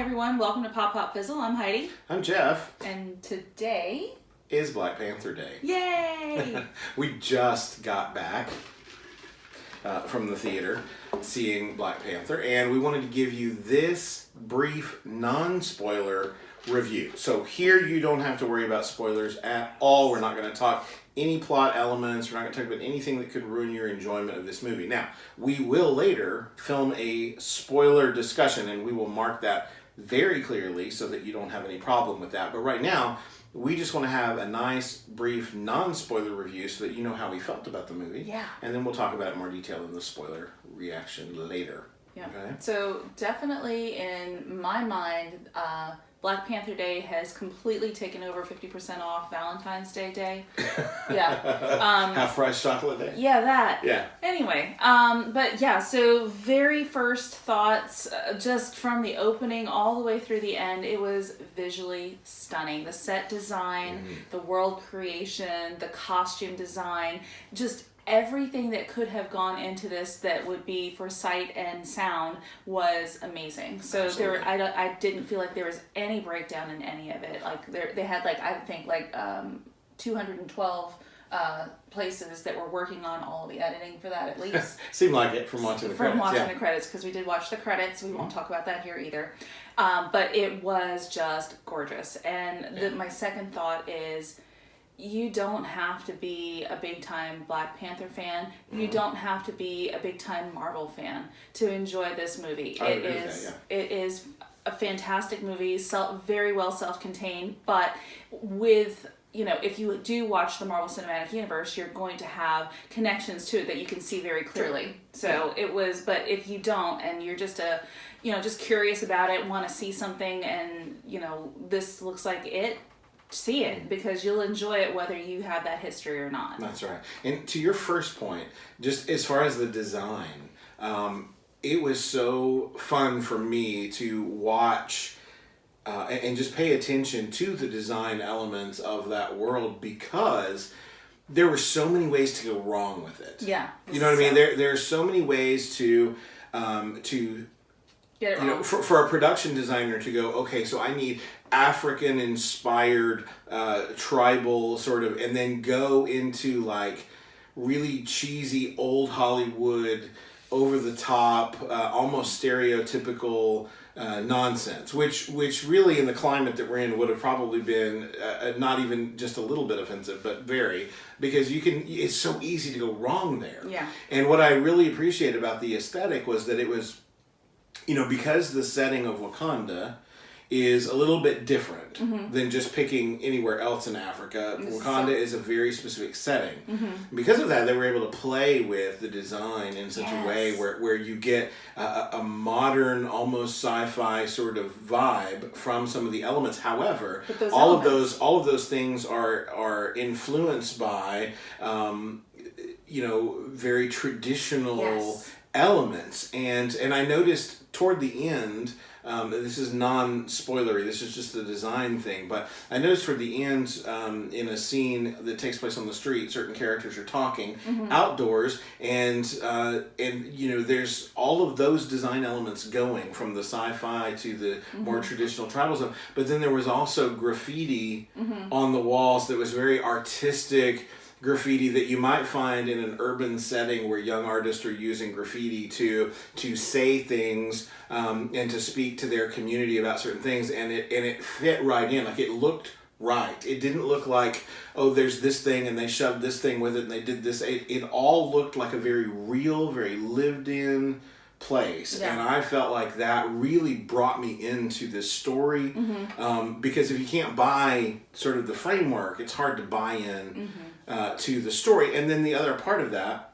everyone. Welcome to Pop Pop Fizzle. I'm Heidi. I'm Jeff. And today is Black Panther Day. Yay! We just got back from the theater seeing Black Panther, and we wanted to give you this brief, non-spoiler review. So here you don't have to worry about spoilers at all. We're not going to talk any plot elements. We're not going to talk about anything that could ruin your enjoyment of this movie. Now, we will later film a spoiler discussion, and we will mark that very clearly so that you don't have any problem with that. But right now, we just want to have a nice, brief, non-spoiler review so that you know how we felt about the movie. Yeah. And then we'll talk about it in more detail in the spoiler reaction later. Yeah. Okay? So definitely in my mind, Black Panther Day has completely taken over 50% off Valentine's Day. Yeah. Half price chocolate day? Yeah, that. Yeah. Anyway, but yeah, so very first thoughts, just from the opening all the way through the end, it was visually stunning. The set design, the world creation, the costume design, just everything that could have gone into this that would be for sight and sound was amazing. So Absolutely. I didn't feel like there was any breakdown in any of it. Like they had I think 212 places that were working on all the editing for that at least. Seemed like it from watching the credits. From watching the credits, because we did watch the credits. We won't talk about that here either. But it was just gorgeous. And my second thought is, you don't have to be a big-time Black Panther fan. You don't have to be a big-time Marvel fan to enjoy this movie. It is a fantastic movie, very well self-contained, but with, if you do watch the Marvel Cinematic Universe, you're going to have connections to it that you can see very clearly. So it was, but if you don't, and you're just just curious about it, want to see something, and, this looks like it, see it, because you'll enjoy it whether you have that history or not. That's right. And to your first point, just as far as the design, it was so fun for me to watch and just pay attention to the design elements of that world, because there were so many ways to go wrong with it. Yeah. You know what I mean? There are so many ways to get it wrong. For a production designer to go, okay, so I need African inspired tribal sort of, and then go into like really cheesy old Hollywood, over the top, almost stereotypical nonsense, which really in the climate that we're in would have probably been not even just a little bit offensive, but very, because it's so easy to go wrong there. Yeah. And what I really appreciated about the aesthetic was that it was, because the setting of Wakanda is a little bit different than just picking anywhere else in Africa. Wakanda is a very specific setting. Because of that, they were able to play with the design in such a way where you get a modern, almost sci-fi sort of vibe from some of the elements. However, all of those things are influenced by very traditional elements. And I noticed toward the end, this is non-spoilery, this is just the design thing, but I noticed toward the end, in a scene that takes place on the street, certain characters are talking outdoors, and there's all of those design elements going from the sci-fi to the more traditional tribal stuff, but then there was also graffiti on the walls that was very artistic graffiti that you might find in an urban setting where young artists are using graffiti to say things and to speak to their community about certain things, and it fit right in. Like, it looked right. It didn't look like, oh, there's this thing and they shoved this thing with it and they did this. It all looked like a very real, very lived in place. And I felt like that really brought me into this story, because if you can't buy sort of the framework, it's hard to buy in to the story. And then the other part of that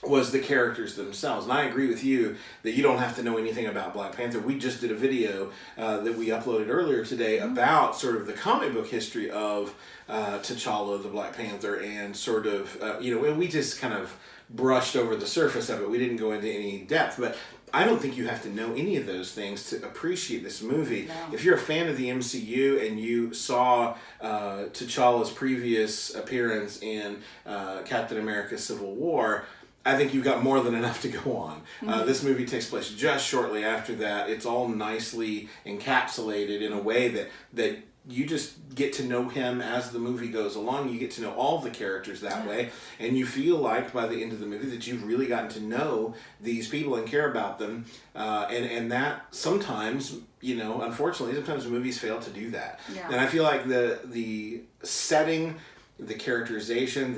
was the characters themselves. And I agree with you that you don't have to know anything about Black Panther. We just did a video that we uploaded earlier today about sort of the comic book history of T'Challa, the Black Panther, and sort of, and we just kind of brushed over the surface of it. We didn't go into any depth, but I don't think you have to know any of those things to appreciate this movie. No. If you're a fan of the MCU and you saw T'Challa's previous appearance in Captain America Civil War, I think you've got more than enough to go on. This movie takes place just shortly after that. It's all nicely encapsulated in a way that you just get to know him as the movie goes along. You get to know all the characters that way, and you feel like by the end of the movie that you've really gotten to know these people and care about them. And that sometimes, unfortunately, sometimes movies fail to do that. Yeah. And I feel like the setting, the characterization,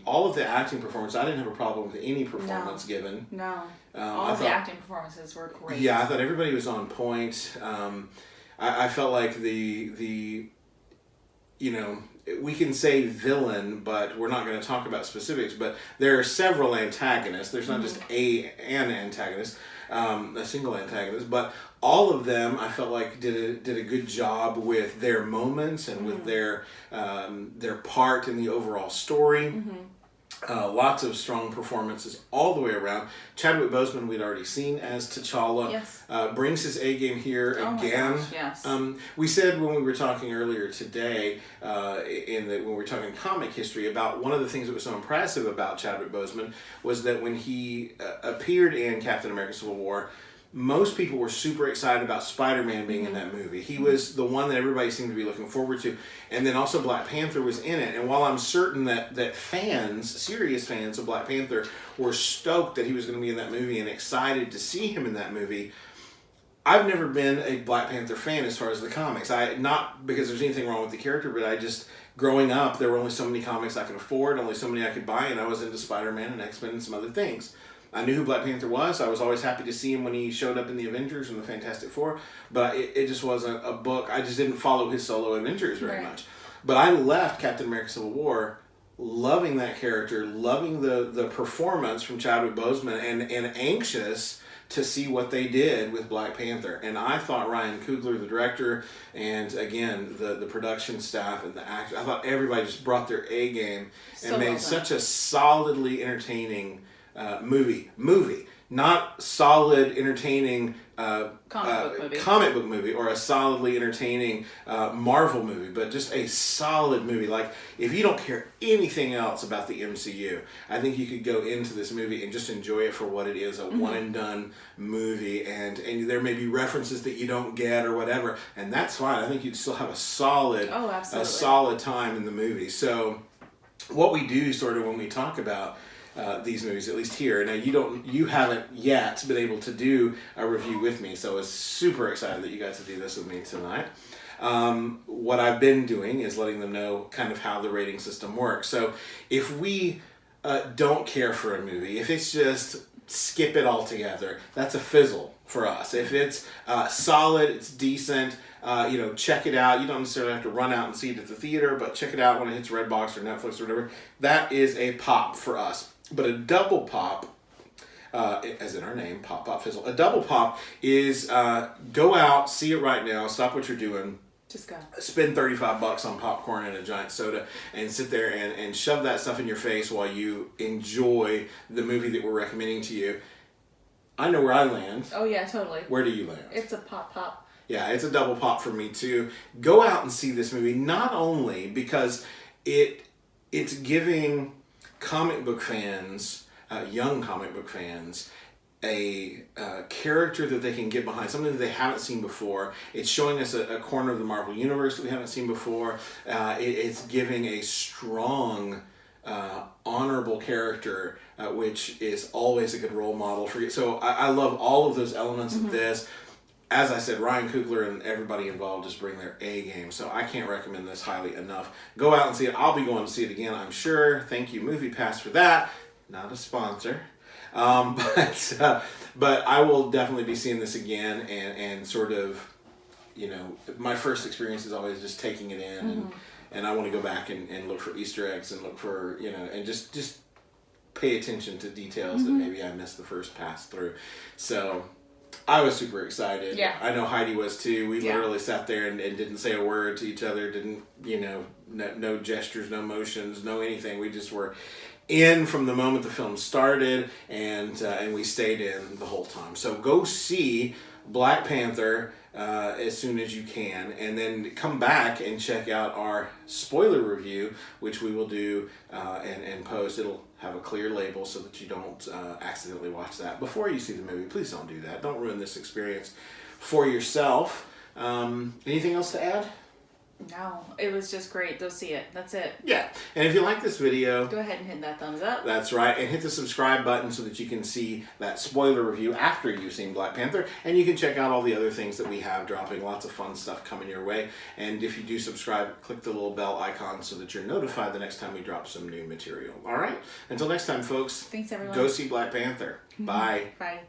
all of the acting performance, I didn't have a problem with any performance given. No. All of the acting performances were great. Yeah, I thought everybody was on point. I felt like the we can say villain, but we're not going to talk about specifics, but there are several antagonists. There's not just an antagonist, a single antagonist, but all of them I felt like did a good job with their moments and with their part in the overall story. Lots of strong performances all the way around. Chadwick Boseman we'd already seen as T'Challa. Yes. Brings his A game here again. My gosh, yes. We said when we were talking earlier today, when we were talking comic history, about one of the things that was so impressive about Chadwick Boseman was that when he appeared in Captain America: Civil War, most people were super excited about Spider-Man being in that movie. He was the one that everybody seemed to be looking forward to. And then also Black Panther was in it. And while I'm certain that fans, serious fans of Black Panther, were stoked that he was going to be in that movie and excited to see him in that movie, I've never been a Black Panther fan as far as the comics. Not because there's anything wrong with the character, but I just, growing up, there were only so many comics I could afford, only so many I could buy, and I was into Spider-Man and X-Men and some other things. I knew who Black Panther was. I was always happy to see him when he showed up in the Avengers and the Fantastic Four, but it just wasn't a book. I just didn't follow his solo adventures very much. But I left Captain America: Civil War loving that character, loving the performance from Chadwick Boseman, and anxious to see what they did with Black Panther. And I thought Ryan Coogler, the director, and again, the production staff and the actors, I thought everybody just brought their A game and made such a solidly entertaining movie, not solid, entertaining comic book movie or a solidly entertaining Marvel movie, but just a solid movie. Like, if you don't care anything else about the MCU, I think you could go into this movie and just enjoy it for what it is, a one and done movie, and there may be references that you don't get or whatever, and that's fine. I think you'd still have a solid time in the movie. So what we do sort of when we talk about these movies, at least here. Now you haven't yet been able to do a review with me, so I was super excited that you got to do this with me tonight. What I've been doing is letting them know kind of how the rating system works. So if we don't care for a movie, if it's just skip it altogether, that's a fizzle for us. If it's solid, it's decent, check it out. You don't necessarily have to run out and see it at the theater, but check it out when it hits Redbox or Netflix or whatever. That is a pop for us. But a double pop, as in our name, Pop Pop Fizzle. A double pop is go out, see it right now, stop what you're doing. Just go. Spend $35 on popcorn and a giant soda and sit there and shove that stuff in your face while you enjoy the movie that we're recommending to you. I know where I land. Oh, yeah, totally. Where do you land? It's a pop. Yeah, it's a double pop for me too. Go out and see this movie, not only because it's giving comic book fans, young comic book fans, a character that they can get behind, something that they haven't seen before. It's showing us a corner of the Marvel Universe that we haven't seen before. It's giving a strong, honorable character, which is always a good role model for you. So I love all of those elements of this. As I said, Ryan Coogler and everybody involved just bring their A game, so I can't recommend this highly enough. Go out and see it. I'll be going to see it again, I'm sure. Thank you, MoviePass, for that. Not a sponsor. But I will definitely be seeing this again and sort of, my first experience is always just taking it in, and I want to go back and look for Easter eggs and look for, and just pay attention to details that maybe I missed the first pass through. So I was super excited. Yeah. I know Heidi was too. We literally sat there and didn't say a word to each other, didn't, no gestures, no motions, no anything. We just were in from the moment the film started, and we stayed in the whole time. So go see Black Panther as soon as you can, and then come back and check out our spoiler review, which we will do and post. have a clear label so that you don't accidentally watch that before you see the movie. Please don't do that. Don't ruin this experience for yourself. Anything else to add? No, it was just great. Go see it. That's it. Yeah. And if you like this video, go ahead and hit that thumbs up. That's right. And hit the subscribe button so that you can see that spoiler review after you've seen Black Panther. And you can check out all the other things that we have dropping. Lots of fun stuff coming your way. And if you do subscribe, click the little bell icon so that you're notified the next time we drop some new material. All right? Until next time, folks. Thanks, everyone. Go see Black Panther. Bye. Bye.